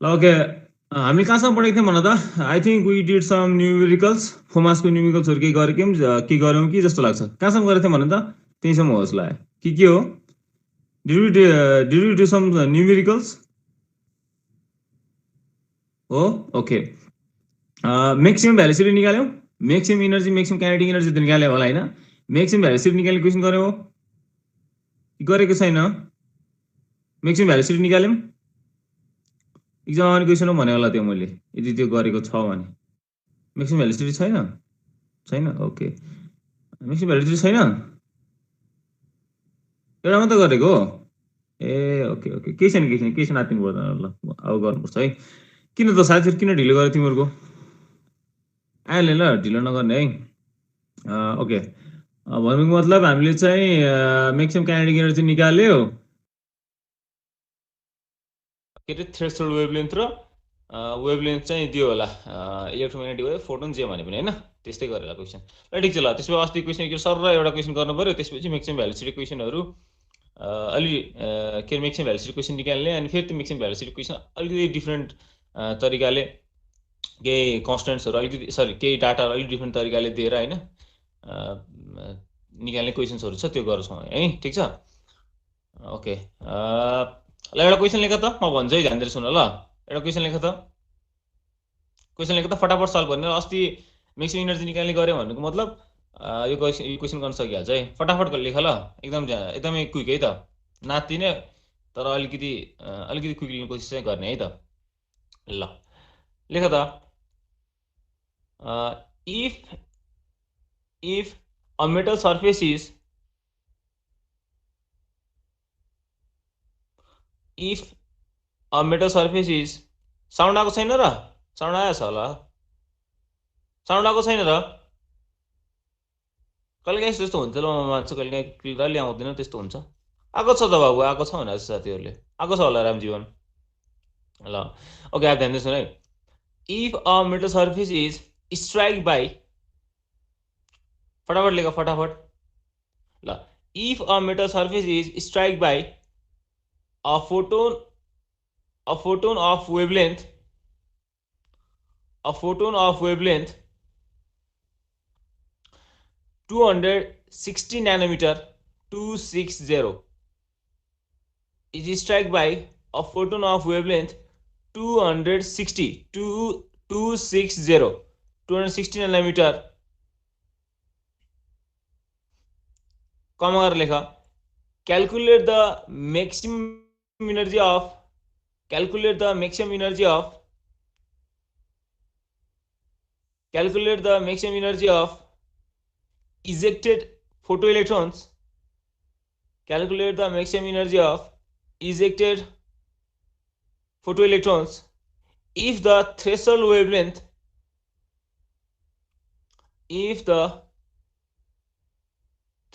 Okay हामीले कहाँसम्म पढेको थियौँ भन त I think we did some numericals फोमासको न्युमेरिकल्सहरू केही गरेको के गऱ्यौँ कि जस्तो लाग्छ कहाँसम्म गरेको थियौँ भन त त्यहीँसम्म होस् ल के हो did you do some numericals हो ओके म्याक्सिमम भ्यालुसिटी निकाल्यौँ maximum energy maximum kinetic energy त निकाल्यो होला होइन म्याक्सिमम भ्यालुसिटी निकाल्ने क्वेसन गऱ्यौँ गरेको छैन म्याक्सिमम भ्यालुसिटी निकाल्यौँ इक्जाम आउने क्वेसन हो भने होला त्यो मैले यदि त्यो गरेको छ भने म्याक्सिमम भ्यालुसिटी छैन छैन ओके म्याक्सिमम भ्यालुसिटी छैन एउटा मात्रै गरेको हो ए ओके ओके केही छैन नातिनु पर्दैन ल अब गर्नुपर्छ है किन त साथीहरू किन ढिलो गर्यो तिमीहरूको आइहाल्ने ल ढिलो नगर्ने है ओके भनेको मतलब हामीले चाहिँ म्याक्सिमम काइनेटिक एनर्जी निकाल्यो के अरे थ्रेसोल्ड वेभलेन्थ र वेभलेन्थ चाहिँ दियो होला इलेक्ट्रोम्याग्नेटिक वेभ फोटोन जे भने पनि होइन त्यस्तै गरेर क्वेसन ल ठिक छ ल त्यसपछि अस्ति क्वेसन के सर एउटा क्वेसन गर्नु पऱ्यो त्यसपछि म्याक्सिमम भ्यालुसिटी क्वेसनहरू अलि के अरे म्याक्सिमम भ्यालुसिटी क्वेसन निकाल्ने अनि फेरि त्यो म्याक्सिमम भ्यालुसिटी क्वेसन अलिकति डिफ्रेन्ट तरिकाले केही कन्सटेन्ट्सहरू अलिकति सरी केही डाटाहरू अलिक डिफ्रेन्ट तरिकाले दिएर होइन निकाल्ने क्वेसन्सहरू छ त्यो गर्छौँ है ठिक छ ओके ल एउटा क्वेसन लेख त म भन्छु है ध्यान दिएर सुन ल एउटा क्वेसन लेख त फटाफट सल्भ गर्ने अस्ति म्याक्सिमम इनर्जी निकाल्ने गऱ्यो भनेको मतलब यो क्वेसन गर्न सकिहाल्छ है फटाफट लेख ल एकदमै क्विक है त नातिने तर अलिकति क्विक लिने कोसिस चाहिँ गर्ने है त ल लेख त if a metal surface is sound आएको छैन र साउन्ड आएछ होला साउन्ड आएको छैन र कहिलेकाहीँ त्यस्तो हुन्छ ल म मान्छु कहिलेकाहीँ क्लियरली आउँदैन त्यस्तो हुन्छ आएको छ त बाबु आएको छ भनेर साथीहरूले आएको छ होला रामजीवन ल ओके आप ध्यान दिनुहोस् है if a metal surface is strike by फटाफट लेख फटाफट ल if a metal surface is strike by a photon of wavelength 260 nanometer 260 is struck by a photon of wavelength 260 nanometer कमा गरेर लेख calculate the maximum energy of ejected photoelectrons if the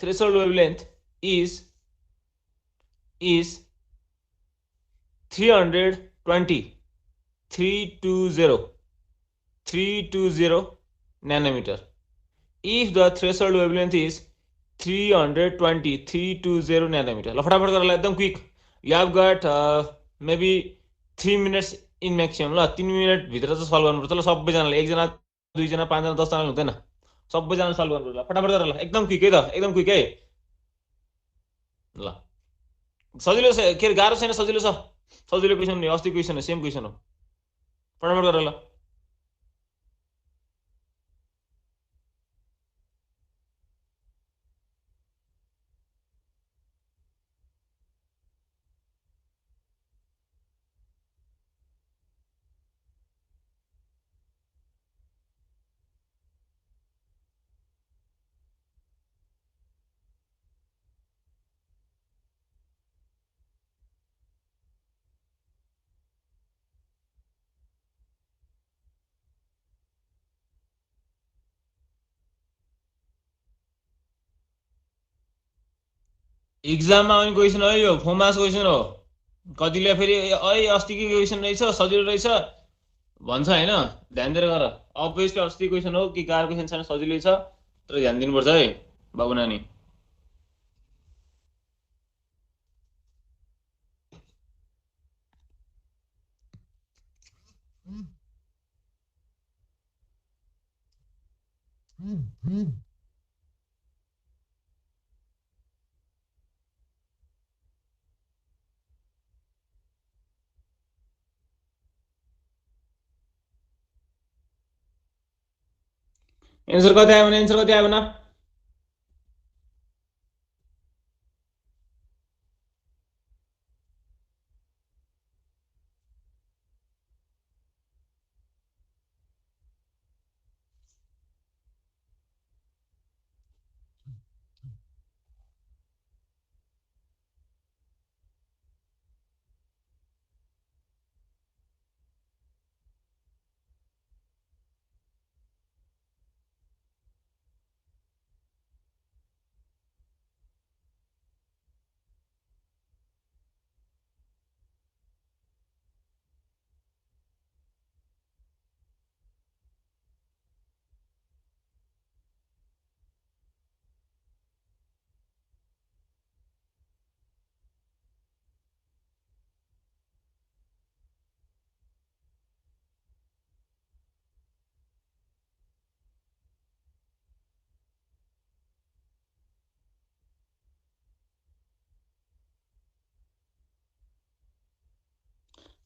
threshold wavelength is 320 nanometer. If the threshold wavelength is 320 nanometer. ल फटाफट गरेर एकदम quick you have got maybe 3 minutes in maximum ल 3 minute भित्र चाहिँ solve गर्नुपर्छ ल सबैजनाले एकजना दुईजना पाँचजना 10 जनाले हुँदैन सबैजना सल्भ गर्नुपर्छ ल फटाफट गरेर ल एकदम क्विक है त एकदम क्विक है ल सजिलो छ के गाह्रो छैन सजिलो छ सजिलो क्वेसन नि अस्ति क्वेसन हो सेम क्वेसन हो फटाफट गरेर ल इक्जाममा आउने क्वेसन हो यो फोमास क्वेसन हो कतिले फेरि ऐ अस्तिकै क्वेसन रहेछ सजिलो रहेछ भन्छ होइन ध्यान दिएर गर अभियसली अस्ति क्वेसन हो कि गाह्रो क्वेसन छैन सजिलै छ तर ध्यान दिनुपर्छ है बाबु नानी एन्सर कति आयो भने एन्सर कति आयो भने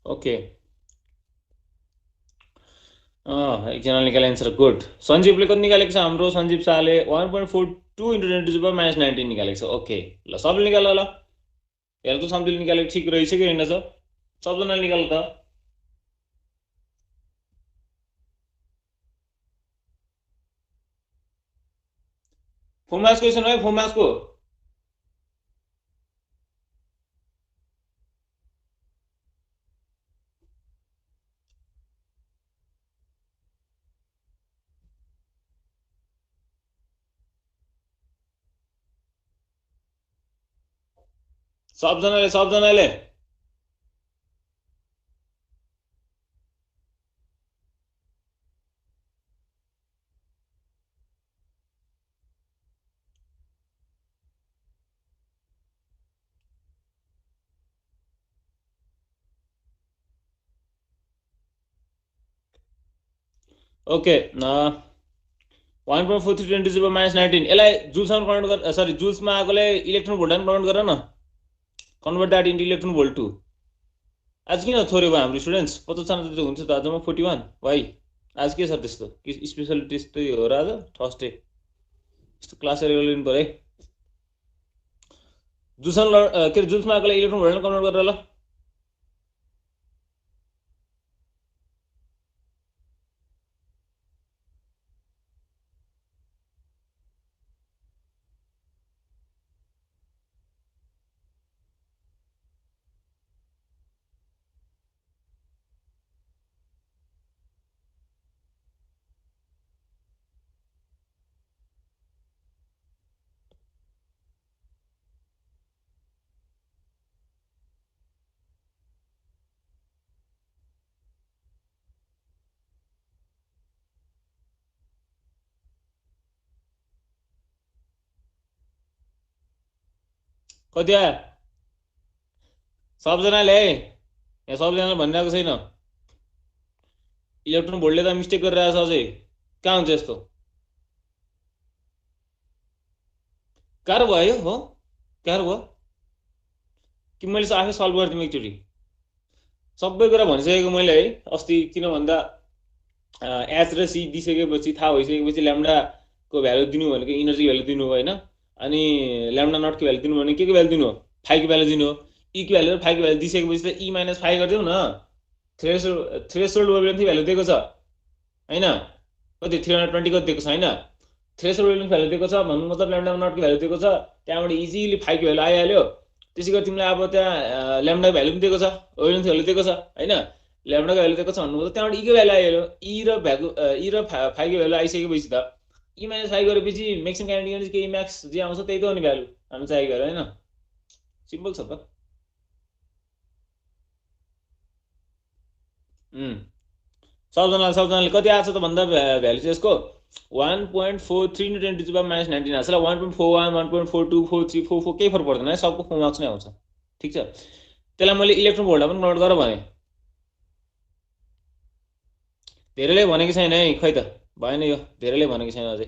ओके एकजनाले निकाले एन्सर गुड सञ्जीवले कति निकालेको छ हाम्रो सञ्जीव शाहले 1.42 × 10⁻19 निकालेको छ ओके ल सबले निकाल ल हेर त सञ्जीवले निकालेको ठिक रहेछ कि होइन छ सबजनाले निकाल त फुमास क्वेसन है फुमासको सबजनाले ओके 1.43 × 10⁻19 यसलाई जुल्समा कन्भर्ट गर सरी जुल्समा आएकोले इलेक्ट्रोन भोल्टमा कन्भर्ट गर न convert that into electron volt to आज किन थोरै भयो हाम्रो स्टुडेन्ट्स 50जना जति हुन्छ त आजमा 41 भाइ आज के छ त्यस्तो स्पेसली त्यस्तै हो र आज थर्सडे यस्तो क्लास लिनु पऱ्यो है जुल्समा के अरे जुल्समा आएकोले इलेक्ट्रोन भोल्टमा कन्भर्ट गरेर ल कति आयो सबजनाले है यहाँ सबजनाले भनिरहेको छैन इलेक्ट्रोन भोल्टले त मिस्टेक गरिरहेछ अझै कहाँ हुन्छ यस्तो गाह्रो भयो हो गाह्रो भयो कि मैले आफै सल्भ गरिदिउँ एकचोटि सबै कुरा भनिसकेको मैले है अस्ति किन भन्दा एच र सी दिइसकेपछि थाहा भइसकेपछि ल्याम्डाको भ्यालु दिनु भनेको इनर्जी भ्यालु दिनु हो होइन अनि ल्याम्डा नटको भ्यालु दिनु भने के को भ्यालु दिनु हो फाइको भ्यालु दिनु हो ई को भ्यालु र फाइको भ्यालु दिइसकेपछि त ई माइनस फाइभ गरिदेऊ न थ्रेसोल्ड वेभलेन्थ भ्यालु दिएको छ होइन कति 320 कति दिएको छ होइन थ्रेसोल्ड वेभलेन्थ भ्यालु दिएको छ भन्नु मतलब ल्याम्डा नटको भ्यालु दिएको छ त्यहाँबाट इजिली फाइको भ्यालु आइहाल्यो त्यसै गरी तिमीलाई अब त्यहाँ ल्याम्डाको भ्यालु पनि दिएको छ वेभलेन्थ भ्यालु दिएको छ होइन ल्याम्डाको भ्यालु दिएको छ भन्नु मतलब त्यहाँबाट ईको भ्यालु आइहाल्यो ई र फाइको भ्यालु आइसकेपछि त ई माइनस फाइभ गरेपछि म्याक्सिमम काइनेटिक एनर्जी के म्याक्स जे आउँछ त्यही त हो नि भ्यालु हामी चाहिएको भ्यालु होइन सिम्पल छ त सबजनाले कति आएको छ त भन्दा भ्यालु चाहिँ यसको 1.43 × 10⁻19 आएको छ ल 1.41 1.42 43 44 केही फरक पर्दैन है सबको 4 मार्क्स नै आउँछ ठिक छ त्यसलाई मैले इलेक्ट्रोन भोल्टमा पनि कन्भर्ट गर भने धेरैले भनेको छैन है, खै त भएन यो, धेरैले भनेको छैन अझै।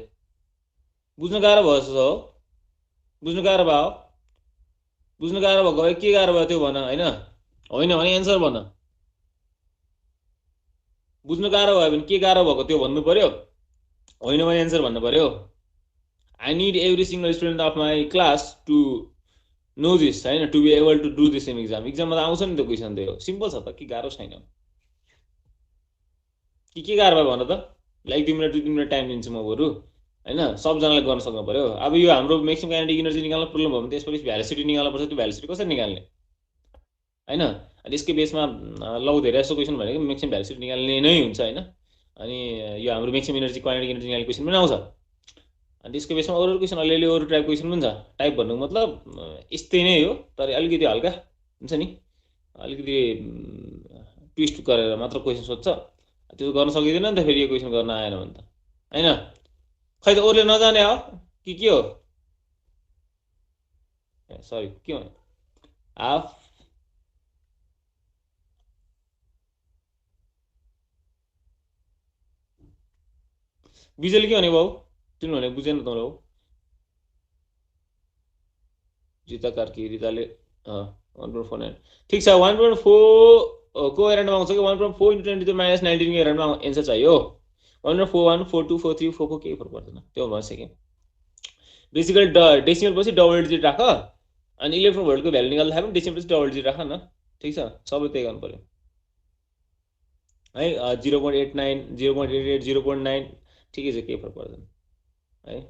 बुझ्नु गाह्रो भयो जस्तो छ हो, बुझ्नु गाह्रो भयो, बुझ्नु गाह्रो भएको भए के गाह्रो भयो त्यो भन होइन, होइन भने एन्सर भन। बुझ्नु गाह्रो भयो भने के गाह्रो भएको त्यो भन्नु पर्यो, होइन भने एन्सर भन्नु पर्यो। I need every single student of my class to know this होइन, to be able to do this in exam. इक्जाममा त आउँछ नि त क्वेसन, त्यो सिम्पल छ त, के गाह्रो छैन। के गाह्रो भयो भन त, लाइक 2 मिनट 2 मिनट टाइम दिन्छु म बरु होइन, सबजनाले गर्न सक्नु पर्यो। अब यो हाम्रो म्याक्सिमम काइनेटिक इनर्जी निकाल्न प्रब्लम भयो भने त्यसपछि भ्यालिसिटी निकाल्नु पर्छ, त्यो भ्यालिसिटी कसरी निकाल्ने होइन। अनि यसकै बेसमा लौ धेरै जस्तो क्वेसन भनेको म्याक्सिमम भ्यालिसिटी निकाल्ने नै हुन्छ होइन। अनि यो हाम्रो म्याक्सिमम इनर्जी काइनेटिक इनर्जी निकाल्ने क्वेसन पनि आउँछ। अनि त्यसको बेसमा अरू क्वेसन अलिअलि अरू टाइप क्वेसन पनि छ। टाइप भन्नुको मतलब यस्तै नै हो तर अलिकति हल्का हुन्छ नि, अलिकति ट्विस्ट गरेर मात्र क्वेसन सोध्छ, त्यो गर्न सकिँदैन नि त फेरि यो क्वेसन गर्न आएन भने त होइन। खै त अरूले नजाने हो कि के हो, सरी के हो हाफ बिजली के भने भाउ, तिमीले भने बुझेन त हो। रिता कार्की, रिताले 1.49 ठिक छ। 1.4 को एराउन्डमा आउँछ कि 1.4 इन्टु 10 टु द माइनस 19 को एराउन्डमा एन्सर चाहियो। 1.41 42 43 44 केही फरक पर्दैन, त्यो भइसक्यो। बेसिकली डेसिमल पछि डबल डिजिट राख, अनि इलेक्ट्रोन भोल्टको भ्यालु निकाल्दाखेरि पनि डेसिमल पछि डबल डिजिट राख न, ठिक छ। सबै त्यही गर्नु पर्यो है। 0.89 0.88 0.9 ठिकै छ, केही फरक पर्दैन है।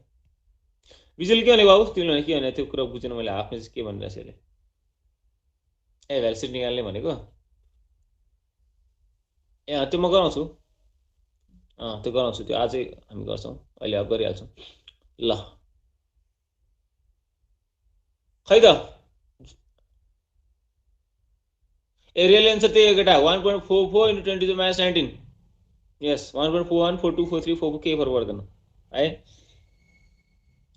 बिजुली के भने बाबु, तिमीले भने के भने त्यो कुरा बुझेन मैले, हाफमा चाहिँ के भनिरहेको छु यसले। ए भ्यालिसिटी निकाल्ने भनेको ए त्यो म गराउँछु, त्यो गराउँछु, त्यो आजै हामी गर्छौँ, अहिले अब गरिहाल्छौँ ल। खै त ए रियल एन्सर त्यही हो केटा, 1.44 into 10 to the minus 19। Yes 1.41 42 43 44 केही फरक पर्दैन है।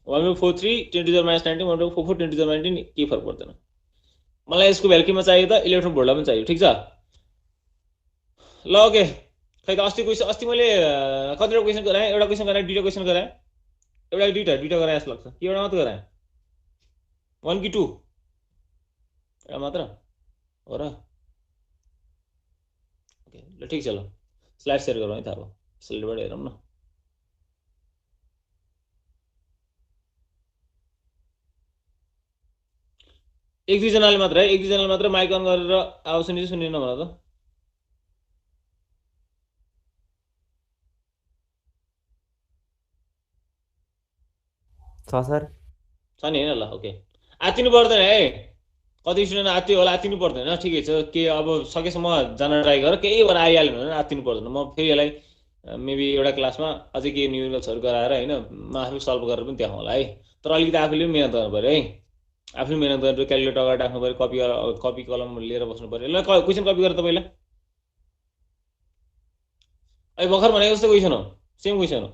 1.43 10 to the minus 19 1.44 10 to the 19 केही फरक पर्दैन। मलाई यसको भ्यालु केमा चाहियो त, इलेक्ट्रोन भोल्टमा पनि चाहियो, ठिक छ ल। ओके खै त अस्ति क्वेसन, अस्ति मैले कतिवटा क्वेसन गराएँ, एउटा क्वेसन गराएँ, दुईवटा क्वेसन गराएँ, एउटा दुईवटा दुईवटा गराएँ जस्तो लाग्छ कि एउटा मात्र गराएँ, 1 कि 2 एउटा मात्र हो र। ओके ल ठिक छ, ल स्लाइड सेयर गरौँ है त, अब स्लाइडबाट हेरौँ न। एक दुईजनाले मात्र है, एक दुईजनाले मात्र माइक अन गरेर आवाज सुनिन्छ सुनिएन भन त। छ सर, छ नि होइन, ल ओके। आत्तिनु पर्दैन है, कति स्टुडेन्ट आत्तियो होला, आत्तिनु पर्दैन, ठिकै छ। के अब सकेसम्म जान ट्राई गर, केही भएर आइहाल्यो भने आत्तिनु पर्दैन। म फेरि यसलाई मेबी एउटा क्लासमा अझै के न्युमेरिकल्सहरू गराएर होइन म आफै सल्भ गरेर पनि देखाउँला है। तर अलिकति आफूले पनि मिहिनेत गर्नु पऱ्यो है, आफूले मिहिनेत गरेर क्यालकुलेटर अगाडि राख्नु पऱ्यो, कपी कलम लिएर बस्नु पऱ्यो। ल क्वेसन कपी गर त पहिला, अहिले भर्खर भनेको जस्तो क्वेसन हो, सेम क्वेसन हो,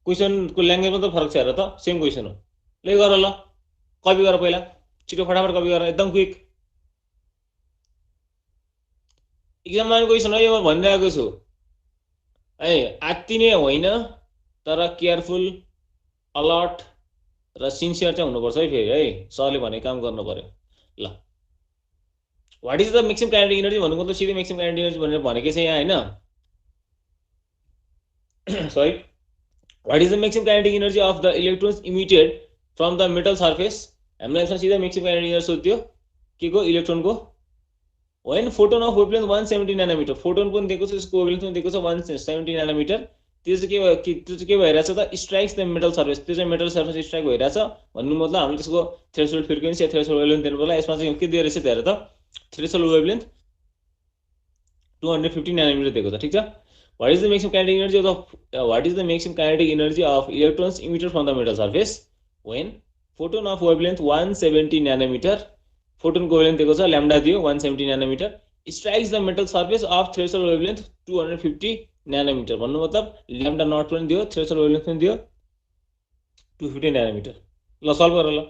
क्वेसनको ल्याङ्ग्वेज मात्रै फरक छ हेर त, सेम क्वेसन हो। ल गर, ल कपी गर पहिला, छिटो फटाफट कपी गर, एकदम क्विक। इक्जाममा क्वेसन हो यो, म भनिरहेको छु है। आत्तिने होइन तर केयरफुल, अलर्ट र सिन्सियर चाहिँ हुनुपर्छ है फेरि है, सरले भनेको काम गर्नु पर्यो ल। What is the maximum kinetic energy भन्नुको मतलब सिधै म्याक्सिमम काइनेटिक इनर्जी भनेर भनेकै छ यहाँ होइन, sorry. What is the maximum kinetic energy of the electrons emitted from the metal surface. हामीलाई यसमा सिधा म्याक्सिमम काइनेटिक इनर्जी सोध्यो के को, इलेक्ट्रोनको होइन। Photon of wavelength 170 nanometer, photon पनि दिएको छ, त्यसको वेभलेन्थ पनि दिएको छ 170 नानोमिटर। त्यो चाहिँ त्यो चाहिँ के भइरहेछ त, स्ट्राइक्स द मेटल सर्फेस, त्यो चाहिँ मेटल सर्फेस स्ट्राइक भइरहेछ भन्नु मतलब हामीले त्यसको थ्रेसोल्ड फ्रिक्वेन्सी या थ्रेसोल्ड वेभलेन्थ दिनु पर्ला। यसमा चाहिँ के दिएर रहेछ हेर त, थ्रेसोल्ड वेभलेन्थ 250 नानोमिटर दिएको छ, ठिक छ। What is the maximum kinetic energy of what is the maximum kinetic energy of electrons emitted from the metal surface when photon of wavelength 170 nanometer, photon को wavelength दिएको छ lambda दियो 170 nanometer, strikes the metal surface of threshold wavelength 250 nanometer भन्नु मतलब lambda not पनि दियो, threshold wavelength पनि दियो 250 nanometer। ल सल्भ गर ल।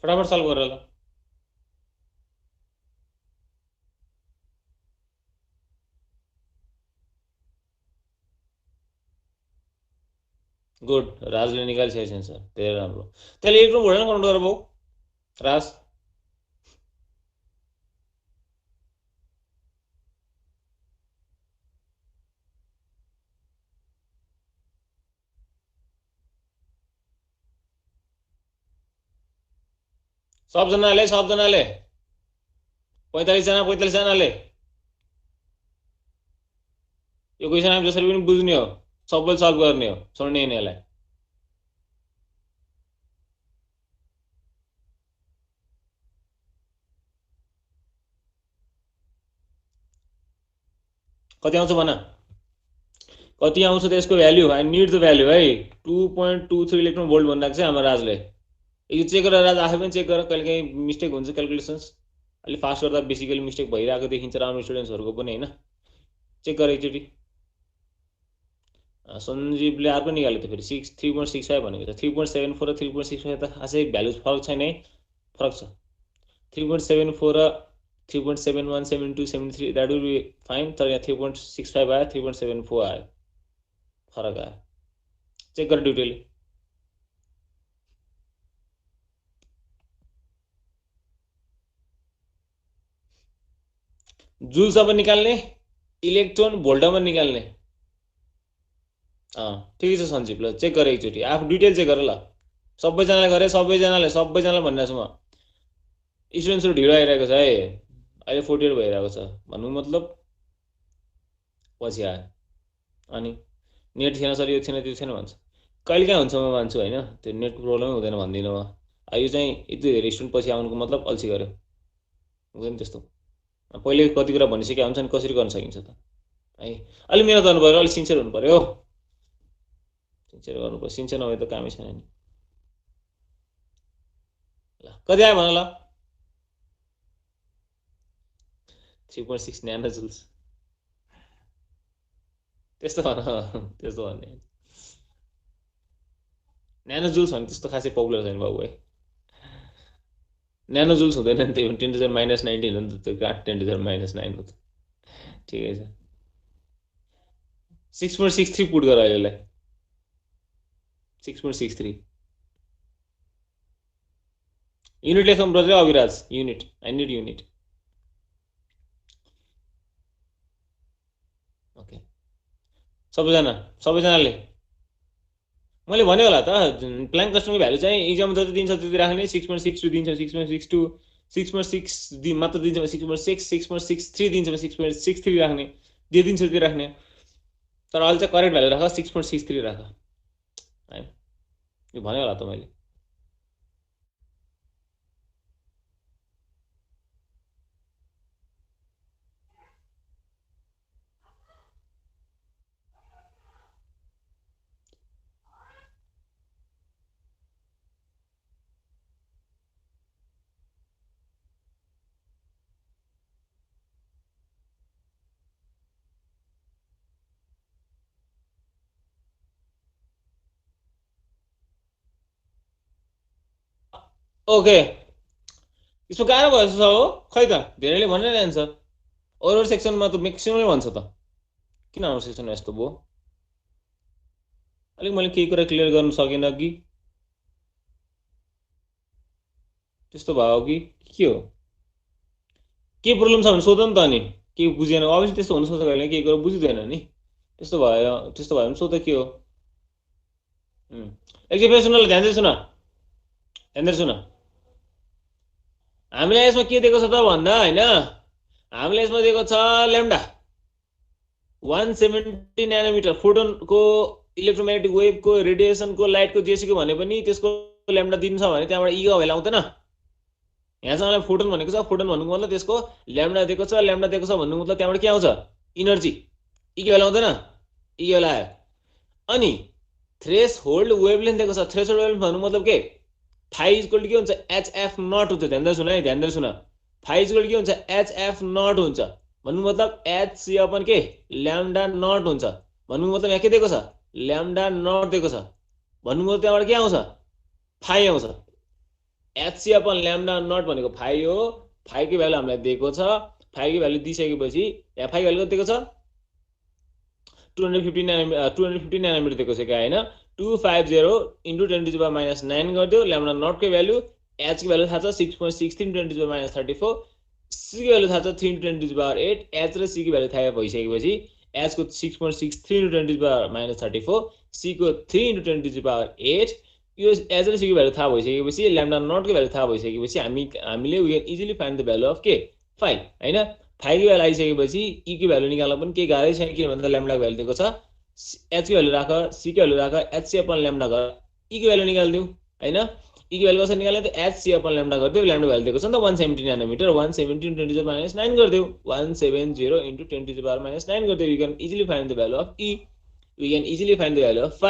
फटाफट सल्भ गर ल। गुड, राजले निकालिसकेको छ एन्सर, धेरै राम्रो। त्यसले इलेक्ट्रोन भोल्टमा काउन्ट गर भाउ राज। सबजनाले 45 जना 45 जनाले यो क्वेसन हामी जसरी पनि बुझ्ने हो, सबैले सल्भ गर्ने हो, छोड्ने हैन यसलाई। कति आउँछ भन, कति आउँछ त्यसको value? I need the value है। 2.23 इलेक्ट्रोन भोल्ट भनिरहेको छ हाम्रो राजले। यो चेक गरेर राज आफै पनि चेक गर, कहिलेकाहीँ मिस्टेक हुन्छ क्यालकुलेसन्स। अलि फास्ट गर्दा बेसिकली मिस्टेक भइरहेको देखिन्छ राम्रो स्टुडेन्ट्सहरूको पनि हैन। चेक गर एकचोटि। सञ्जीवले अर्को निकाल्यो त फेरि 3.65 भनेको छ। 3.74 र 3.65 त खासै भ्यालु फरक छैन है, फरक छ। 3.74 र 3.71 72 73 द्याट विल बी फाइन, तर यहाँ 3.65 आयो, 3.74 आयो, फरक आयो। चेक गर ड्युटीले। जुल्समा निकाल्ने, इलेक्ट्रोन भोल्टमा निकाल्ने। ठिकै छ सञ्जीव, ल चेक गर एकचोटि, आफू डिटेल चेक गर ल। सबैजनाले गरे, सबैजनाले भनिरहेको छु म। स्टुडेन्ट्सहरू ढिलो आइरहेको छ है, अहिले 48 भइरहेको छ भन्नु मतलब पछि आयो। अनि नेट थिएन सर, यो थिएन त्यो थिएन भन्छ। कहिलेकाहीँ हुन्छ म मान्छु होइन, त्यो नेटको प्रब्लमै हुँदैन भन्दिनँ म। यो चाहिँ यति धेरै स्टुडेन्ट पछि आउनुको मतलब अल्छी गर्यो, हुँदैन त्यस्तो। पहिले कति कुरा भनिसकेका हुन्छ नि, कसरी गर्न सकिन्छ त है। अलिक मिहिनेत गर्नु पऱ्यो, अलिक सिन्सियर हुनु पऱ्यो, सिन्सियर गर्नु पऱ्यो। सिन्सियर नभए त कामै छैन नि। ल कति आयो भन ल। 3.6 न्यानो जुल्स, त्यस्तो भन, त्यस्तो भन्ने। न्यानो जुल्स भने त्यस्तो खासै पपुलर छैन बाबु है। न्यानो जुल्स हुँदैन नि, त्यो 10⁻⁹ हो नि त, त्यो 10⁻⁹ हो त। ठिकै छ, 6.63 पुट गर अहिलेलाई, 6.63 युनिट लेख्नु पर्छ Aviraj, unit, I need unit. Okay, सबैजनाले मैले भने होला त, प्लाङ्क कन्स्टेन्टको भ्यालु चाहिँ इक्जाममा जति दिन्छ त्यति राख्ने। 6.62 दिन्छ, 6.62, 6.6 मात्र दिन्छ, 6.6, 6.63 दिन्छ, 6.63 राख्ने, जे दिन्छ त्यति राख्ने। तर अहिले चाहिँ करेक्ट भ्यालु राख, 6.63 राख है, यो भने होला त मैले। ओके, यसो गाह्रो भएछ हो खै त, धेरैले भनेर आन्सर। अरू सेक्सनमा त म्याक्सिममै भन्छ त, किन अरू सेक्सनमा यस्तो भयो? अलिक मैले केही कुरा क्लियर गर्न सकिनँ कि त्यस्तो भयो कि के हो? के प्रब्लम छ भने सोध नि त, अनि केही बुझेन अवश्य त्यस्तो हुनसक्छ, कहिले केही कुरा बुझिँदैन नि, त्यस्तो भयो भने सोध के हो। एकछिन फेरि सुन ल, ध्यान दिएर सुन, हामीलाई यसमा के दिएको छ त भन्दा होइन, हामीलाई यसमा दिएको छ ल्याम्डा 170 न्यानोमिटर, फोटोनको इलेक्ट्रोम्याग्नेटिक वेभको रेडिएसनको लाइटको जेसुकै भने पनि त्यसको ल्याम्डा दिन्छ भने त्यहाँबाट इगा भएर आउँदैन। यहाँसम्म मलाई फोटोन भनेको छ, फोटोन भन्नुको मतलब त्यसको ल्याम्डा दिएको छ, ल्याम्डा दिएको छ भन्नुको मतलब त्यहाँबाट के आउँछ? इनर्जी, इगा भएर आउँदैन? इगा आयो। अनि थ्रेसहोल्ड वेभलेन्थ दिएको छ, थ्रेसहोल्ड वेभलेन्थ भन्नु मतलब के? फाइ इक्वल टु के हुन्छ? HF नट हुन्छ। ध्यान दिएर सुन है, ध्यान दिएर सुन, फाइ इक्वल टु के हुन्छ? HF नट हुन्छ। भन्नु मतलब HC अपन के? ल्याम्डा नट हुन्छ। भन्नु मतलब यहाँ के दिएको छ? ल्याम्डा नट दिएको छ। भन्नु मतलब त्यहाँबाट के आउँछ? फाइ आउँछ। एचसी अपन ल्याम्डा नट भनेको 5 हो 5 को भ्यालु हामीलाई दिएको छ 5 को भ्यालु दिइसकेपछि यहाँ 5 भ्यालु कति दिएको छ 250 नैनोमिटर दिएको छ क्या हैन 250 into 10 to the power minus 9 गरिदियो ल्याम्डा नट को भ्यालु एच को भ्यालु थाहा छ 6.63 10 to the power minus 34 C को भ्यालु थाहा छ 3 10 टु द पावर 8 एच र सी को भ्यालु थाहा भइसकेपछि एच को 6.63 into 10 to the power minus 34 C को 3 इन्टु 10 टु द पावर 8 यो एच र सी को भ्यालु थाहा भइसकेपछि ल्याम्डा नट को भ्यालु थाहा भइसकेपछि हामीले we can easily find the value of K 5 हैन 5 को भ्यालु आइसकेपछि ई को भ्यालु निकाल्न पनि के गाह्रै छैन किन भन्दा ल्याम्डा को भ्यालु दिएको छ एच को भ्यालु राख सी को भ्यालु राख एच सी अपन ल्याम्डा गर ई को भ्यालु निकाल्दिउ हैन ई को भ्यालु कसरी निकाल्ने त एच सी अपन ल्याम्डा गरिदिउ ल्याम्डा भ्यालु दिएको छ नि त 170 nanometer 170 10 to the power minus 9 गरिदिउ 170 into 10 to the power minus 9 गरिदिउ you can easily find the value of E we can easily find the value of 5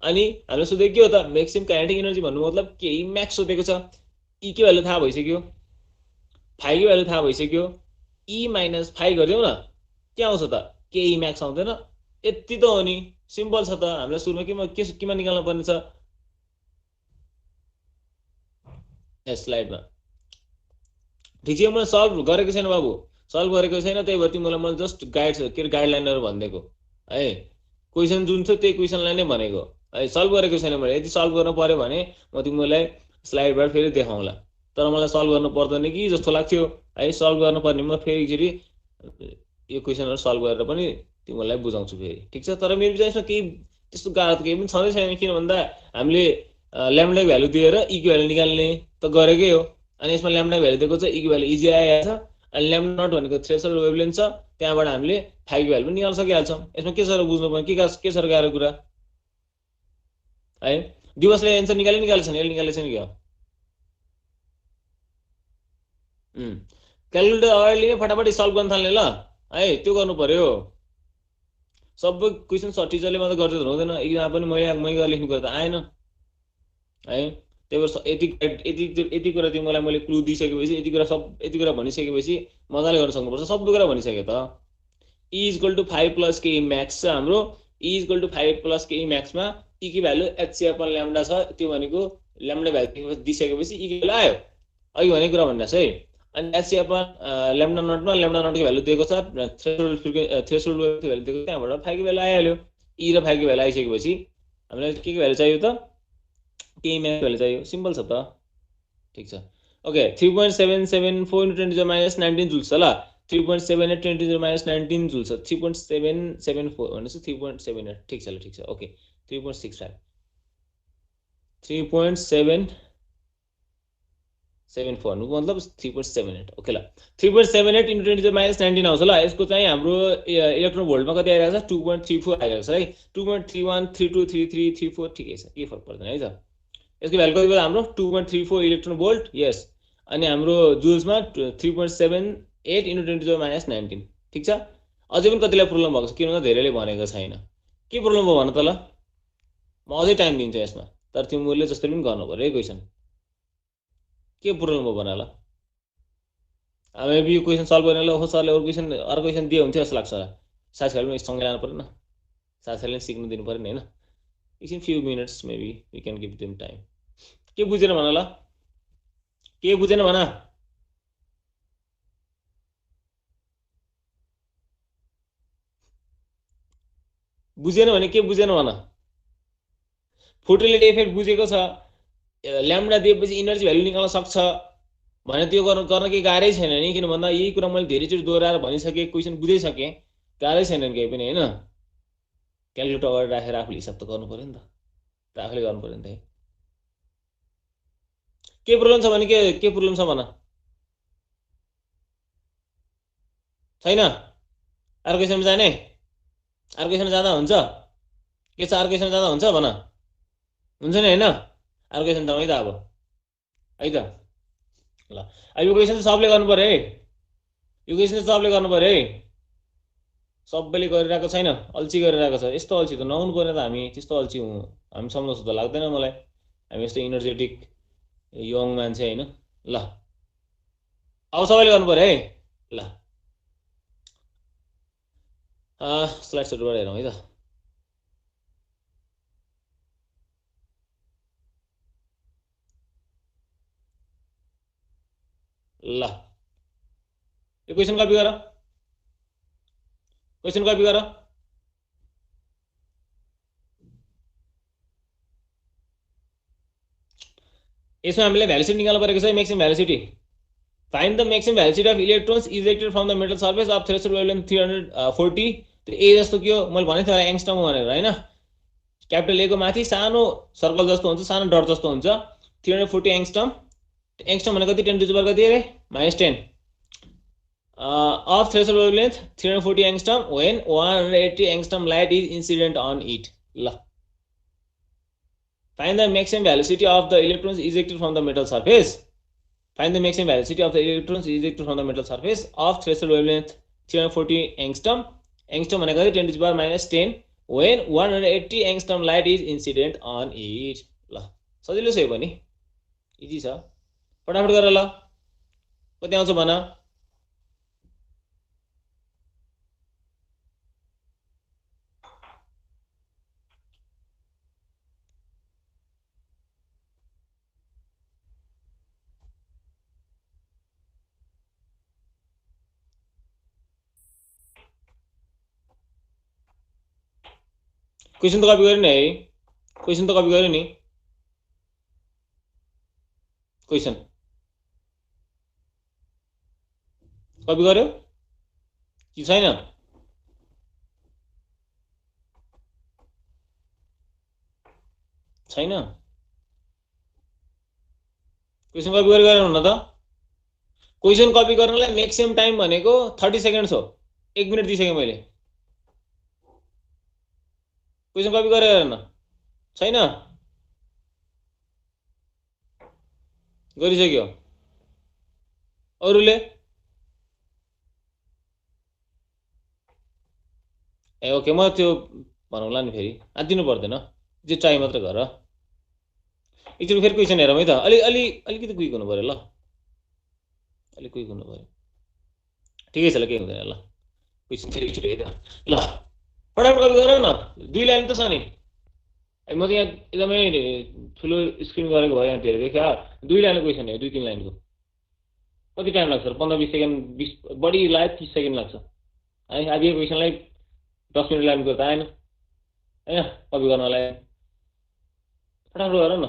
अनि हामीले सोधेको के हो त म्याक्सिमम काइनेटिक एनर्जी भन्नु मतलब केही म्याक्स सोधेको छ ई को भ्यालु थाहा भइसक्यो 5 को भ्यालु थाहा भइसक्यो ई माइनस 5 गरिदिउ न के आउँछ त केही म्याक्स आउँदैन यति त हो नि सिम्पल छ त हामीलाई सुरुमा केमा निकाल्न पर्ने छ यस स्लाइडमा ठीक छ मैले सल्भ गरेको छैन बाबु सल्भ गरेको छैन त्यही भएर तिमीलाई मैले जस्ट गाइडलाइनहरु भन्देको है क्वेशन जुन छ त्यही क्वेशनलाई नै भनेको है सल्भ गरेको छैन मैले यदि सल्भ गर्न पर्यो भने म तिमीलाई स्लाइडबाट फेरि देखाउँला तर मलाई सल्भ गर्नु पर्दैन कि जस्तो लाग्थ्यो है सल्भ गर्नु पर्ने म फेरि एकचोटी यो क्वेशनहरु सल्भ गरेर पनि तिमीलाई बुझाउँछु फेरि ठीक छ तर मेरो विचारमा केही त्यस्तो गाह्रो त केही पनि छँदै छैन किन भन्दा हामीले ल्याम्डा को भ्यालु दिएर ई को भ्यालु निकाल्ने त गरेकै हो अनि यसमा ल्याम्डा को भ्यालु दिएको छ ई को भ्यालु इजी आइहाल्छ अनि ल्याम्डा नट भनेको थ्रेसोल्ड वेभलेन्थ छ त्यहाँबाट हामीले 5 को भ्यालु पनि निकाल्न सकिहाल्छौं यसमा के छ र बुझ्नु पर्ने के छ र गाह्रो कुरा है दिवसले एन्सर निकाल्छ नि निकालेछ नि के हो क्याल्कुलेटर अगाडि लिने फटाफट सल्भ गर्न थाल्ने ल है त्यो गर्नु पर्यो सबै क्वेशन टिचरले मात्र गर्दै हुँदैन एक्जाममा पनि मै गरेर लेख्नु पर्छ आएन है त्यही भएर यति कुरा तिमीलाई मैले क्लु दिइसकेपछि यति कुरा भनिसकेपछि मजाले गर्न सक्नुपर्छ सबै कुरा भनिसके त ई इक्वल टु 5 प्लस के म्याक्स छ हाम्रो ई इक्वल टु 5 प्लस के म्याक्समा ई की भ्यालु एचसी अपन ल्याम्डा छ त्यो भनेको ल्याम्डा भ्यालु दिइसकेपछि ई की भ्यालु आयो अघि भनेको कुरा भन्नुस् है अनि एचसी अपन ल्याम्डा नटमा ल्याम्डा नटको भ्यालु दिएको छ थ्रेसोल्ड वेभको भ्यालु दिएको त्यहाँबाट 5 को भ्यालु आइहाल्यो ई र 5 को भ्यालु आइसकेपछि हामीलाई के भ्यालु चाहियो त के म्याक्स भ्यालु चाहियो सिम्पल छ त ठीक छ okay 3.774 into 10 to the minus 19 joules ल 3.78 10 टु द माइनस 19 जुल्स 3.774 भनेपछि 3.78 ठीक छ ल ठीक छ ओके 3.65 3.774 मतलब 3.78 ओके ल 3.78 इन्टु 10 टु द माइनस 19 आउँछ ल यसको चाहिँ हाम्रो इलेक्ट्रोन भोल्टमा कति आइरहेको छ 2.34 आइरहेको छ है 2.31 32 33 34 ठिकै छ के फरक पर्दैन है त यसको भ्यालु कति भयो हाम्रो 2.34 इलेक्ट्रोन भोल्ट यस अनि हाम्रो जुल्समा 3.78 इन्टु 10 टु द माइनस 19 ठीक छ अझै पनि कतिलाई प्रब्लम भएको छ किन भन्दा धेरैले भनेको छैन के प्रब्लम भयो भन त ल म अझै टाइम दिन्छु यसमा तर तिमीले जस्तै पनि गर्नु पर्यो है क्वेशन के प्रब्लम भयो भन ल हामी यो क्वेशन सल्भ गर्ने ल हो सरले अर्को क्वेशन दिए हुन्थ्यो जस्तो लाग्छ साथीहरुले सँगै लानु पर्दैन साथीहरुले सिक्न दिनु पर्यो नि हैन एकछिन few minutes maybe we can give them time के बुझेन भन ल के बुझेन भन बुझेन भने के बुझेन भन फोटोले इफेक्ट बुझेको छ ल्याम्डा दिएपछि इनर्जी भ्यालु निकाल्न सक्छ भने त्यो गर्न के गाह्रै छैन नि किन भन्दा यही कुरा मैले धेरैचोटि दोहोऱ्याएर भनिसके क्वेशन बुझिसके गाह्रै छैन केही पनि हैन क्याल्कुलेटर अगाडि राखेर आफूले हिसाब त गर्नु पर्यो नि त आफूले गर्नु पर्यो नि त के प्रब्लम छ भने के प्रब्लम छ भन छैन अर्को क्वेशनमा जाने अर्को क्वेशनमा जाँदा हुन्छ के छ अर्को क्वेशनमा जाँदा हुन्छ भन हुन्छ नि हैन अर्को क्वेशन जाउँ है त अब है त ल अब यो क्वेशन सबले गर्नु पर्यो है यो क्वेशन सबले गर्नु पर्यो है सबैले गरिरहेको छैन अल्छी गरिरहेको छ यस्तो अल्छी त नहुनु पर्ने त हामी त्यस्तो अल्छी हामी सम्झौँ त लाग्दैन मलाई हामी यस्तो इनर्जेटिक यङ मान्छे हैन ल अब सबैले गर्नु पर्यो है ल स्लाइड्सहरुबाट हेरौँ है त ल यो क्वेसन कपी गर, क्वेसन कपी गर। यसमा हामीले भेलोसिटी निकाल्नु परेको छ, maximum velocity. Find the maximum velocity of electrons ejected from the metal surface of threshold wavelength 340। त्यो ए जस्तो के हो मैले भनेको थिएँ एङ्स्ट्रम भनेर हैन। क्यापिटल ए को माथि सानो सर्कल जस्तो हुन्छ, सानो डट जस्तो हुन्छ, 340 एङ्स्ट्रम। एङ्स्ट्रम भनेको कति 10 टु द पावर कति अरे -10 of threshold wavelength 340 angstrom when 180 angstrom light is incident on it. ल find the maximum velocity of the electrons ejected from the metal surface. Find the maximum velocity of the electrons ejected from the metal surface of threshold wavelength 340 angstrom. Angstrom भनेको 10 to the power -10 when 180 angstrom light is incident on it. ल सजिलो छ यो पनि, easy छ, फटाफट गर ल। कति आउँछ भन। क्वेसन त कपी गर्यो नि है, क्वेसन त कपी गर्यो नि, क्वेसन कपी गर्यो कि छैन? छैन। क्वेसन कपी गरेर हुन त। क्वेसन कपी गर्नलाई म्याक्सिमम टाइम भनेको 30 सेकेन्ड्स हो, 1 मिनट दिइसकेँ मैले। क्वेसन कपी गरेर हेर्न, छैन? गरिसक्यो अरूले? ए ओके, म त्यो भनौँला नि फेरि, दिनु पर्दैन, जे ट्राई मात्र गर। एकचोटि फेरि क्वेसन हेरौँ है त, अलिकति क्विक हुनु पऱ्यो ल, अलिक क्विक हुनु पऱ्यो। ठिकै छ ल, केही हुँदैन ल। क्वेसन फेरि एकचोटि है त ल, फटाफट कपी गर न, 2 लाइन त छ नि। म त यहाँ एकदमै ठुलो स्क्रिन गरेको भयो, यहाँ धेरै देखा 2 लाइनको क्वेसन हो, 2-3 लाइनको। कति टाइम लाग्छ? 15-20 सेकेन्ड, 20 बढी लाग्यो 30 सेकेन्ड लाग्छ है। आधी क्वेसनलाई 10 मिनट लाग्नु त आएन हैन कपी गर्नलाई, फटाफट गर न।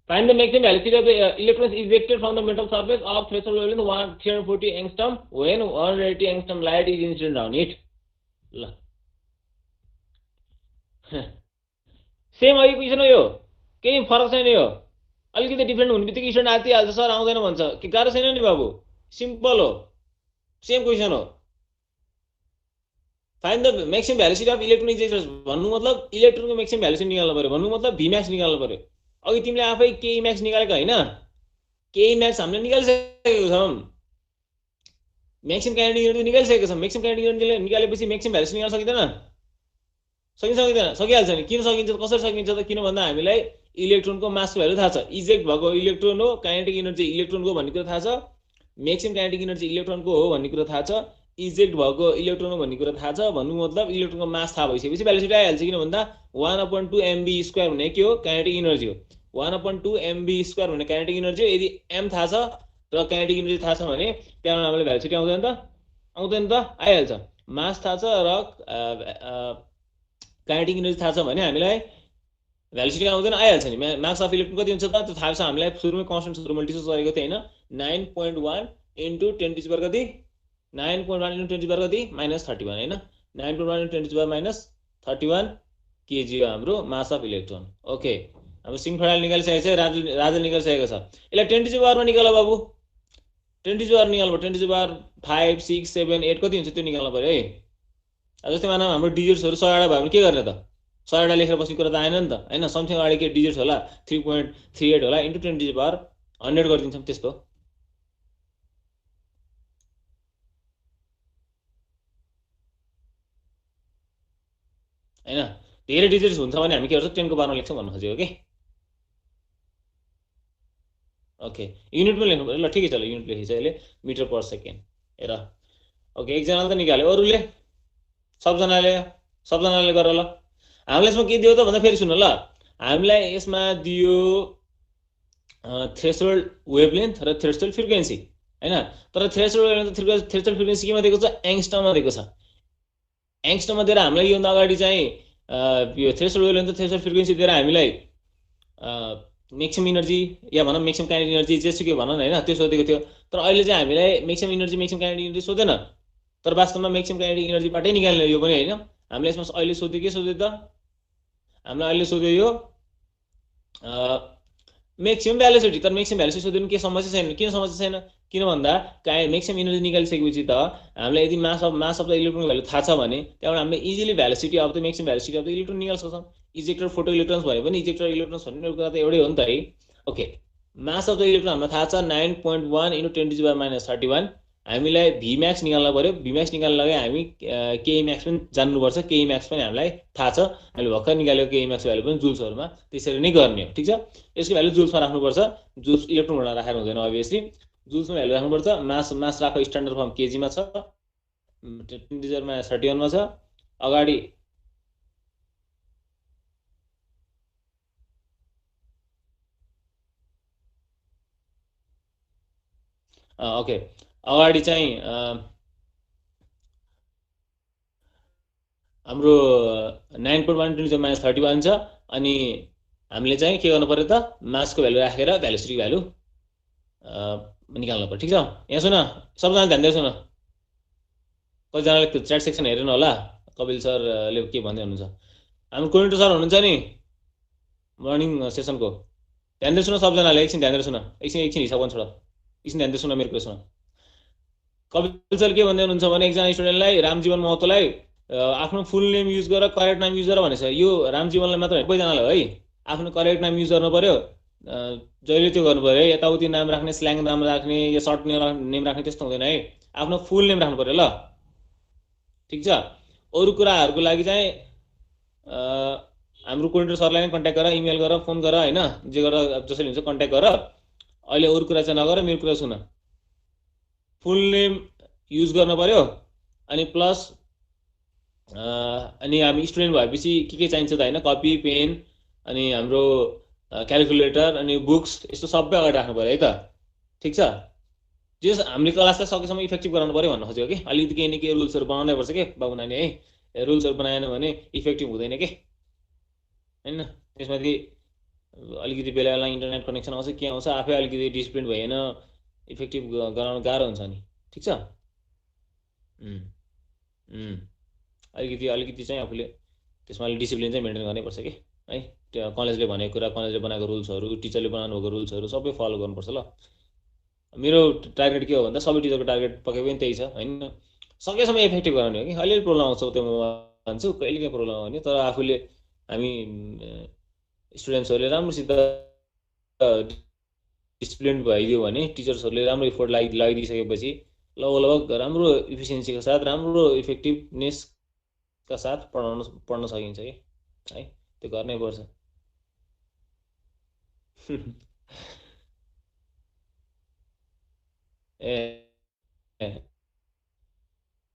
Find the maximum velocity of the electrons ejected from the metal surface of threshold wavelength 340 angstrom when 180 angstrom light is incident on it. ल सेम अघि क्वेसन हो यो, केही फरक छैन यो। अलिकति डिफ्रेन्ट हुने बित्तिकै स्टुडेन्ट आत्तिहाल्छ सर आउँदैन भन्छ, कि गाह्रो छैन नि बाबु, सिम्पल हो, सेम क्वेसन हो। Find the maximum velocity of electron ejected भन्नु मतलब इलेक्ट्रोनको म्याक्सिमम भेलोसिटी निकाल्नु पर्यो, भन्नु मतलब भीम्याक्स निकाल्नु पर्यो। अघि तिमीले आफै केही म्याक्स निकालेको हैन, केही म्याक्स हामीले निकालिसकेको छौँ, म्याक्सिमम काइनेटिक एनर्जी निकालिसकेको छौँ। म्याक्सिमम काइनेटिक एनर्जी निकालेपछि म्याक्सिमम भेलोसिटी निकाल्न सकिँदैन? सकिँदैन? सकिहाल्छ नि। किन सकिन्छ? कसरी सकिन्छ त? किन भन्दा हामीलाई इलेक्ट्रोनको मास भ्यालु थाहा छ, इजेक्ट भएको इलेक्ट्रोन हो, काइनेटिक एनर्जी इलेक्ट्रोनको भन्ने कुरा थाहा छ, म्याक्सिमम काइनेटिक एनर्जी इलेक्ट्रोनको हो भन्ने कुरा थाहा छ, इजेक्ट भएको इलेक्ट्रोन हो भन्ने कुरा थाहा छ। भन्नु मतलब इलेक्ट्रोनको मास थाहा भइसकेपछि भेलोसिटी आइहाल्छ। किन भन्दा 1/2 mv² भने के हो? काइनेटिक एनर्जी हो। 1/2 mv² भने काइनेटिक एनर्जी हो। यदि m थाहा छ र काइनेटिक एनर्जी थाहा छ भने त्यहाँबाट हामीले भेलोसिटी आउँदैन त? आउँदैन त? आइहाल्छ। मास थाहा छ र काइनेटिक एनर्जी थाहा छ भने हामीलाई भेलोसिटी आउँदैन, आइहाल्छ नि। मास अफ इलेक्ट्रोन कति हुन्छ त? त्यो थाहा छ हामीलाई, सुरुमै कन्स्टेन्ट सुरु मल्टिप्लाई गरेको थियो हैन, 9.1 * 10⁻³ कति? 9.1 * 10⁻³ कति? -31 हैन, 9.1 * 10⁻³ -31 kg हो हाम्रो मास अफ इलेक्ट्रोन। ओके, हाम्रो सिंहफडाले निकालिसकेको छ, राजले निकालिसकेको छ। यसलाई 10⁻³ मा निकाल बाबु, 10⁻³ निकाल्नु पर्यो। 10⁻5, 6, 7, 8 कति हुन्छ त्यो निकाल्नु पर्यो है। जस्तै मानौँ हाम्रो डिजिट्सहरु 100 भयो भने के गर्ने त? 100 लेखेर बस्ने कुरा त आएन नि त हैन। समथिङ अगाडि के डिजिट्स होला, 3.38 होला, इन्टु 10⁻100 गरिदिन्छौँ त्यस्तो। हैन, धेरै डिजिट्स हुन्छ भने हामी के गर्छौँ? 10 को पावरमा लेख्छौँ भन्नु खोजेको के। ओके, युनिटमा लेख्नु पर्यो ल। ठिकै छ ल, युनिट लेखिन्छ अहिले, मिटर पर सेकेन्ड। हेर ओके, एकजनाले त निकाल्यो, अरूले सबजनाले गर ल। हामीलाई यसमा के दियो त भन्दा फेरि सुन ल, हामीलाई यसमा दियो थ्रेसोल्ड वेभलेन्थ र थ्रेसोल्ड फ्रिक्वेन्सी हैन। तर थ्रेसोल्ड वेभलेन्थ थ्रेसोल्ड फ्रिक्वेन्सी केमा दिएको छ? एङ्स्टममा दिएको छ। एङ्स्टममा दिएर हामीलाई योभन्दा अगाडि चाहिँ यो थ्रेसोल्ड वेभलेन्थ थ्रेसोल्ड फ्रिक्वेन्सी दिएर हामीलाई मैक्सिमम इनर्जी या भनौँ मैक्सिमम काइनेटिक एनर्जी जेसुकै भनौँ न हैन, त्यो सोधेको थियो। तर अहिले चाहिँ हामीलाई maximum energy maximum kinetic energy सोधेन, तर वास्तवमा मैक्सिमम काइनेटिक एनर्जीबाटै निकाल्ने यो पनि हैन। हामीले यसमा अहिले सोध्यो के सोध्यो त? हामीलाई अहिले सोध्यो यो मैक्सिमम भेलोसिटी। तर मैक्सिमम भेलोसिटी सोध्यो के समस्या छैन। किन समस्या छैन? किन भन्दा मैक्सिमम इनर्जी निकालिसकेपछि त हामीलाई यदि mass of the electron value थाहा छ भने त्यहाँबाट हामीले easily velocity of the maximum velocity of the electron निकाल्न सक्छौँ। इजेक्टर फोटो इलेक्ट्रोन्स भने पनि इजेक्टर इलेक्ट्रोन्स भन्ने एउटा कुरा त एउटै हो नि त है। Okay, mass of the electron हामीलाई थाहा छ 9.1 × 10⁻31। हामीलाई भी म्याक्स निकाल्न पर्यो। भी म्याक्स निकाल्न लागि हामी केई म्याक्स पनि जान्नुपर्छ। केई म्याक्स पनि हामीलाई थाहा छ, हामीले भर्खर निकालेको केई म्याक्स भ्यालु पनि जुल्सहरुमा। त्यसरी नै गर्ने हो, ठीक छ। यसको भ्यालु जुल्समा राख्नुपर्छ। जुल्स इलेक्ट्रोनमा राखेर हुँदैन अभियसली, जुल्समा भ्यालु राख्नुपर्छ। मास राखो स्ट्यान्डर्ड फर्म केजीमा छ, 10⁻31 मा छ। अगाडि ओके, अगाडि चाहिँ हाम्रो 9.1 × 10⁻31 छ। अनि हामीले चाहिँ के गर्नु पर्यो त? मासको भ्यालु राखेर भेलोसिटीको भ्यालु निकाल्नु पर्यो, ठीक छ। यहाँ सुन, सबजना ध्यान दिएर सुन। कतिजनाले च्याट सेक्सन हेरेन होला, कपिल सरले के भन्दै हुनुहुन्छ। हाम्रो कोर्डिनेटर सर हुनुहुन्छ नि मर्निङ सेसनको, ध्यान दिएर सुन सबजनाले। एकछिन ध्यान दिएर सुन, एकछिन हिसाब गर्नु छोड, एकछिन ध्यान दिएर सुन मेरो कुरा सुन। कपिल सर के भन्दै हुनुहुन्छ भने एकजना स्टुडेन्टलाई रामजीवन महतोलाई आफ्नो फुल नेम युज गरेर करेक्ट नाम युज गरेर भनेछ। यो रामजीवनलाई मात्र होइन, सबैजनालाई है, आफ्नो करेक्ट नाम युज गर्नु पर्यो। जहिले त्यो गर्नु पर्यो है, यताउति नाम राख्ने, स्ल्याङ नाम राख्ने या सर्ट नेम राख्ने त्यस्तो हुँदैन है। आफ्नो फुल नेम राख्नु पर्यो ल, ठीक छ। अरू कुराहरूको लागि चाहिँ हाम्रो कोर्डिनेटर सरलाई नै कन्ट्याक्ट गर, इमेल गर, फोन गर हैन, जे गर जसरी हुन्छ कन्ट्याक्ट गर। अहिले अरू कुरा चाहिँ नगर, मेरो कुरा सुन। फुल नेम युज गर्न पर्यो। अनि प्लस अनि हामी स्टुडेन्ट भएपछि के चाहिन्छ त हैन? कपी, पेन, अनि हाम्रो क्याल्कुलेटर, अनि बुक्स, यस्तो सबै अगाडि राख्नु पर्यो है त, ठीक छ। जस हामीले क्लासलाई सकेसम्म इफेक्टिभ गराउनु पर्यो भन्न खोजेको कि। अलिकति केही न केही रुल्सहरू बनाउनै पर्छ के बाबु नानी है। रुल्सहरू बनाएन भने इफेक्टिभ हुँदैन के हैन। त्यसमाथि अलिकति बेला बेला इन्टरनेट कनेक्सन आउँछ, के आउँछ, आफै अलिकति डिसिप्लिन भएन इफेक्टिभ गराउन गाह्रो हुन्छ नि, ठीक छ। अलिकति चाहिँ आफूले त्यसमा अलिक डिसिप्लिन चाहिँ मेन्टेन गर्नै पर्छ कि है। त्यो कलेजले भनेको कुरा, कलेजले बनाएको रुल्सहरू, टिचरले बनाउनु भएको रुल्सहरू सबै फलो गर्नुपर्छ ल। मेरो टार्गेट के हो भन्दा सबै टिचरको टार्गेट पक्कै पनि त्यही छ हैन, सकेसम्म इफेक्टिभ गराउने हो कि। अलिअलि प्रब्लम आउँछ त्यो म भन्छु, कहिले काहीँ प्रब्लम आउने, तर आफूले हामी स्टुडेन्ट्सहरूले राम्रोसित डिसिप्लिन भइदियो भने, टिचर्सहरूले राम्रो इफोर्ट लगाइदिइसकेपछि लगभग राम्रो इफिसियन्सीको साथ, राम्रो इफेक्टिभनेसका साथ पढ्न सकिन्छ कि है। त्यो गर्नै पर्छ।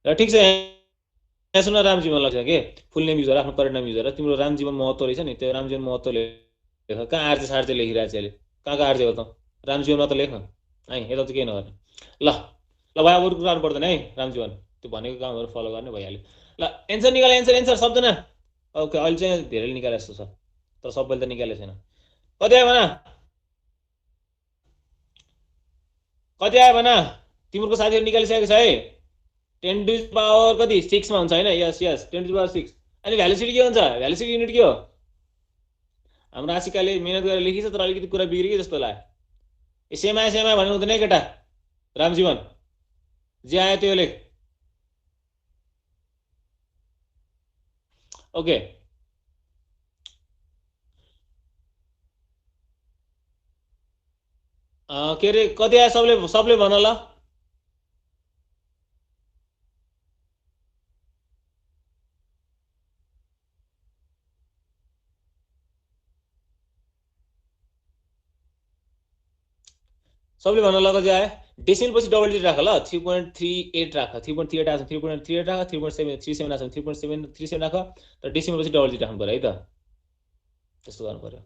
र ठिक छ, यहाँ सुन, रामजीवन लाग्छ के फुल नेम युज गरेर आफ्नो करेक्ट नाम युज गरेर तिम्रो रामजीवन महत्त्व रहेछ नि, त्यो रामजीवन महत्त्व लेख। कहाँ आर्जे सार्जे लेखिरहेको छ अहिले? कहाँ आर्जे हो त? रामजीवन मात्र लेख्न है, यता त केही नगर्ने ल। ल भाइ, अरू कुरा गर्नु पर्दैन है, रामजीवन त्यो भनेको कामहरू फलो गर्ने भइहाल्यो ल। एन्सर निकाल, एन्सर सबजना। ओके, अहिले चाहिँ धेरै निकाले जस्तो छ, तर सबैले त निकालेको छैन। कति आयो भन, कति आयो भन? तिम्रो साथीहरू निकालिसकेको छ है। 10⁻⁶ कति? 6 मा हुन्छ हैन? यस 10⁻⁶। अनि भ्यालुसिटी के हुन्छ? भ्यालुसिटी युनिट के हो? हाम्रो आशिकाले मेहनत गरेर लेखिछ, तर अलिकति कुरा बिग्रियो कि जस्तो लाग्यो। सेमा भन्नु हुँदैन है केटा। रामजीवन जे आयो त्यो लेख। ओके, के अरे कति आयो? सबले भन ल। सबले भन्न ल कति आयो? डेसिमल पछि डबल डिजिट राख ल। 3.38 राख, 3.38 आछ, 3.38 राख, 3.737 आछ, 3.737 राख। तर डेसिमल पछि डबल डिजिट राख्नु पर्यो है त, त्यस्तो गर्नु पर्यो।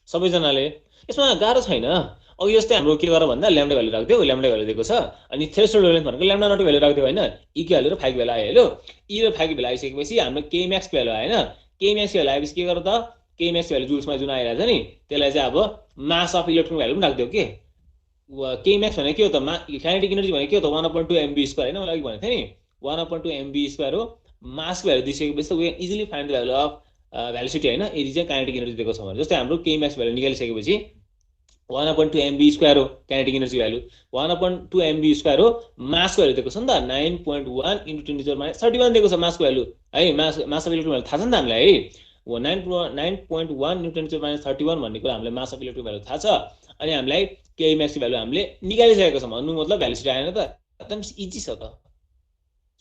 सबैजनाले। यसमा गाह्रो छैन। अघि जस्तै हाम्रो के गर भन्दा ल्याम्डा भ्यालु राख्दियो, ल्याम्डा भ्यालु दिएको छ, अनि थ्रेसोल्ड वेभलेन्थ भनेको ल्याम्डा नट भ्यालु राख्दियो होइन, ई की भ्यालु र फाइ की भ्यालु आइहाल्यो। ई र फाइ की भ्यालु आइसकेपछि हाम्रो के म्याक्स की भ्यालु आएन। के म्याक्स की भ्यालु आएपछि के गर त, के म्याक्स की भ्यालु जुल्समा जुन आइरहेछ नि त्यसलाई चाहिँ अब मास अफ इलेक्ट्रोन भ्यालु पनि राख्दियो के। के म्याक्स भनेको के हो त, काइनेटिक एनर्जी भनेको के हो त, 1/2 mv² होइन, मैले अघि भनेको थिएँ नि 1/2 mv² हो। मासको भ्यालु दिइसकेपछि we can easily find the value of velocity होइन, यदि चाहिँ काइनेटिक एनर्जी दिएको छ भने। जस्तै हाम्रो के म्याक्स भ्यालु निकालिसकेपछि 1/2 mv² हो काइनेटिक एनर्जी भ्यालु, 1/2 mv² हो। मासको भ्यालु दिएको छ नि त 9.1 × 10⁻31 दिएको छ मासको भ्यालु है। मास अफ इलेक्ट्रोन भ्यालु थाहा छ नि त हामीलाई है, 9.1 × 10⁻31 भन्ने कुरा हामीलाई मास अफ इलेक्ट्रोन भ्यालु थाहा छ। अनि हामीलाई के म्याक्स भ्यालु हामीले निकालिसकेको छौँ, भन्नु मतलब भेलोसिटी आएन त, एकदम इजी छ त।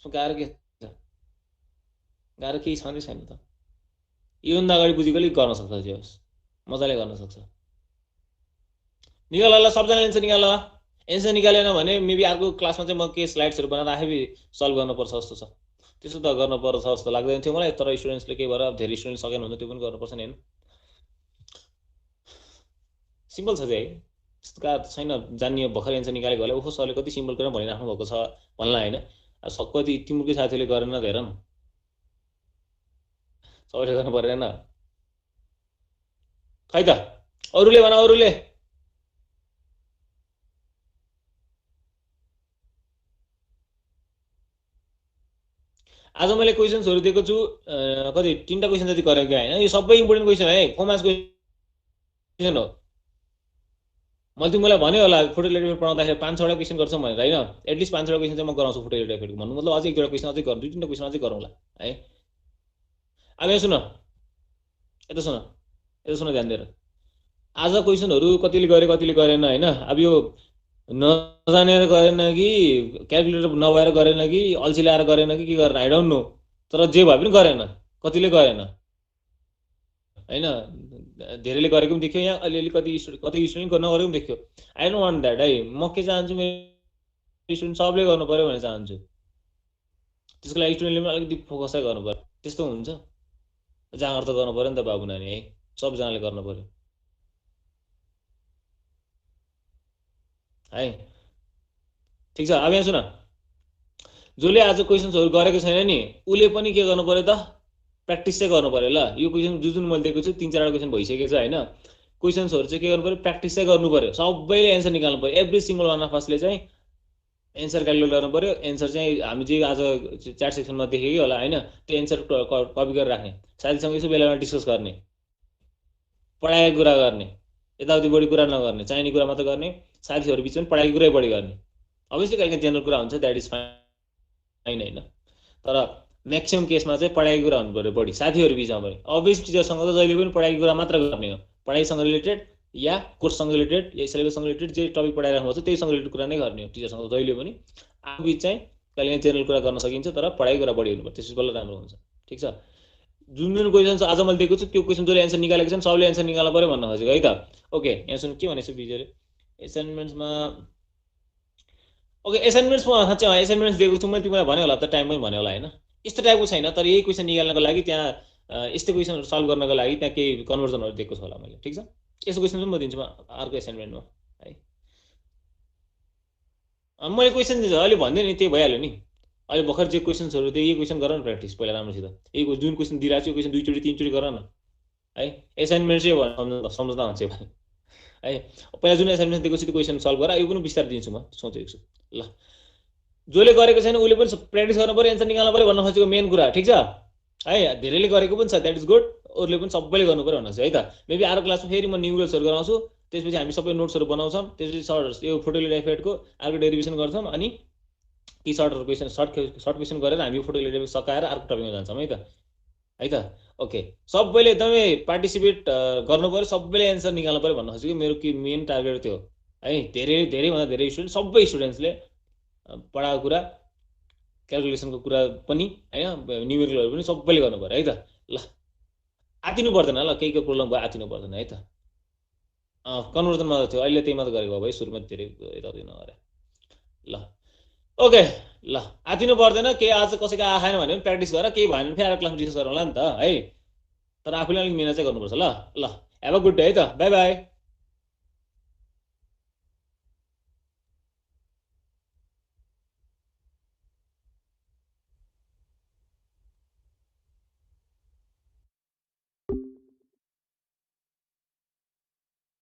गाह्रो के छ, गाह्रो केही छँदै छैन त। योभन्दा अगाडि बुझेकोले गर्न सक्छ, जे होस् मजाले गर्न सक्छ। निकाल ल, सबजनाले एन्सर निकाल। एन्सर निकालेन भने मेबी अर्को क्लासमा चाहिँ म के स्लाइड्सहरू बनाएर आफै सल्भ गर्नुपर्छ जस्तो छ। त्यसो त गर्नुपर्छ जस्तो लाग्दैन थियो मलाई, तर स्टुडेन्ट्सले केही भएर धेरै स्टुडेन्ट सकेन भने त्यो पनि गर्नुपर्छ नि होइन। सिम्पल छ चाहिँ त्यस्तो गाह्रो छैन। जान्ने भर्खर एन्सर निकालेको होला ओहो सरले कति सिम्पल गरेर भनिराख्नु भएको छ भन्ला होइन। कति तिम्रो साथीले गरेन हेर न, सबैले गर्नु परेन खै त। अरूले भन, अरूले आज मैले क्वेसन्सहरू दिएको छु कति 3टा क्वेसन जति गरेको होइन। यो सबै इम्पोर्टेन्ट क्वेसन है, कमर्स क्वेसन हो। मैले तिमीलाई भन्यो होला फोटो इलेक्ट्रिक पढाउँदाखेरि 5-6वटा क्वेसन गर्छौँ भनेर होइन, एटलिस्ट 5-6वटा क्वेसन चाहिँ म गराउँछु फोटो इलेक्ट्रिक भन्नु मतलब अझै 1-2वटा क्वेसन अझै गरौँ, 2-3टा क्वेसन अझै गरौँला है। अब यहाँ सुन, यता सुन, यता सुन ध्यान दिएर। आज क्वेसनहरू कतिले गरे कतिले गरेन होइन। अब यो नजानेर गरेन कि क्यालकुलेटर नभएर गरेन कि अल्छी ल्याएर गरेन कि के गरेन आई डोन्ट नो, तर जे भए पनि गरेन, कतिले गरेन होइन। धेरैले गरेको पनि देख्यो यहाँ, अलिअलि कति स्टुडेन्ट नगरेको पनि देख्यो। आई डोन्ट वान्ट द्याट है। म के चाहन्छु, मेरो स्टुडेन्ट सबले गर्नु पर्यो भनेर चाहन्छु। त्यसको लागि स्टुडेन्टले पनि अलिकति फोकसै गर्नु पर्यो, त्यस्तो हुन्छ। जाँगर त गर्नु पर्यो नि त बाबु नानी है, सबजनाले गर्नु पर्यो है, ठिक छ। अब यहाँ सुन, जसले आज क्वेसन्सहरू गरेको छैन नि उसले पनि के गर्नु पर्यो त, प्र्याक्टिस चाहिँ गर्नु पर्यो ल। यो क्वेसन जुन मैले दिएको छु 3-4वटा क्वेसन भइसकेको छ होइन। क्वेसन्सहरू चाहिँ के गर्नु पर्यो, प्र्याक्टिस चाहिँ गर्नु पर्यो। सबैले एन्सर निकाल्नु पर्यो, एभ्री सिङ्गल वान अफ असले चाहिँ एन्सर क्यालकुलेट गर्नु पर्यो। एन्सर चाहिँ हामी जे आज च्याट सेक्सनमा देखेकै होला होइन, त्यो एन्सर कपी गरेर राख्ने, साथीसँग यसो बेलामा डिस्कस गर्ने, पढाएको कुरा गर्ने, यताउति बढी कुरा नगर्ने, चाहिने कुरा मात्र गर्ने। साथीहरू बिचमा पनि पढाएको कुरै बढी गर्ने। अभियसली कहिले जेनरल कुरा हुन्छ, द्याट इज फाइन होइन, तर म्याक्सिमम केसमा चाहिँ पढाएको कुरा हुनु पर्यो बढी, साथीहरू बिचमा पनि। अभियस टिचरसँग त जहिले पनि पढाएको कुरा मात्र गर्ने हो, पढाइसँग रिलेटेड या कोर्ससँग रिलेटेड या सिलेबससँग रिलेटेड जे टपिक पढाइराख्नु छ त्यहीसँग रिलेटेड कुरा नै गर्ने हो टिचरसँग जहिले पनि। आफू बिच चाहिँ कहिले जेनरल कुरा गर्न सकिन्छ, तर पढाइको कुरा बढी हुनुपर्छ, त्यसपछि बल्ल राम्रो हुन्छ। ठिक छ। जुन जुन क्वेसन आज मैले दिएको छु त्यो क्वेसन जसले एन्सर निकालेको छन् सबले एन्सर निकाल्नु पर्यो भन्न खोजेको है त। ओके, यहाँ सुन के भनेको छु बिजयले एसाइनमेन्ट्समा। ओके, एसाइनमेन्ट्समा साँच्चै एसाइनमेन्ट्स दिएको छु मैले, तिमीलाई भने होला त, टाइम पनि भने होला होइन। यस्तो टाइपको छैन, तर यही क्वेसन निकाल्नको लागि त्यहाँ यस्तो क्वेसनहरू सल्भ गर्नको लागि त्यहाँ केही कन्भर्जनहरू दिएको छ होला मैले। ठिक छ, यस्तो क्वेसन पनि म दिन्छु अर्को एसाइनमेन्टमा है। मैले क्वेसन अहिले भनिदिएँ नि त्यही भइहाल्यो नि। अहिले भर्खर जे क्वेसन्सहरू त्यही क्वेसन गर न प्र्याक्टिस पहिला राम्रोसित। यही जुन क्वेसन दिइरहेको छु क्वेसन 2-3चोटि गर न है। एसाइनमेन्ट चाहिँ सम्झँदा हुन्छ है। पहिला जुन एसाइनमेन्ट दिएको छु त्यो क्वेसन सल्भ गर, यो पनि बिस्तारै दिन्छु म सोचेको छु ल। जसले गरेको छैन उसले पनि प्र्याक्टिस गर्नु पर्यो, एन्सर निकाल्नु पर्यो भन्न खोजेको मेन कुरा। ठिक छ है, धेरैले गरेको पनि छ, द्याट इज गुड। अरूले पनि सबैले गर्नु पर्यो भन्नु छ है त। मेबी अर्को क्लासमा फेरि म न्युमरल्सहरू गराउँछु, त्यसपछि हामी सबै नोट्सहरू बनाउँछौँ, त्यसपछि सर्ट यो फोटोइलेक्ट्रिक इफेक्टको अर्को डेरिभेसन गर्छौँ, अनि ती सर्ट क्वेसन गरेर हामी फोटोइलेक्ट्रिक सकाएर अर्को टपिकमा जान्छौँ है त। ओके, सबैले एकदमै पार्टिसिपेट गर्नु पर्यो, सबैले एन्सर निकाल्नु पर्यो भन्न खोजेको मेरो कि मेन टार्गेट त्यो है। धेरैभन्दा धेरै स्टुडेन्ट सबै स्टुडेन्ट्सले पढाएको कुरा क्यालकुलेसनको कुरा पनि होइन, न्युमेरिकलहरू पनि सबैले गर्नु पर्यो है त ल। आतिनु पर्दैन ल, केही प्रब्लम भयो आतिनु पर्दैन है त। कन्भर्जनमा थियो अहिले त्यही मात्र गरेको भाइ, सुरुमा धेरै यताउति नगरे ल। ओके ल, आतिनु पर्दैन। केही आज कसैको आएन भने पनि प्र्याक्टिस गर, केही भएन भने फेरि अर्को क्लासमा डिस्कस गरौँला नि त है। तर आफूले अलिक मिहिनेत चाहिँ गर्नुपर्छ ल। हेभ अ गुड डे है त बाई बाई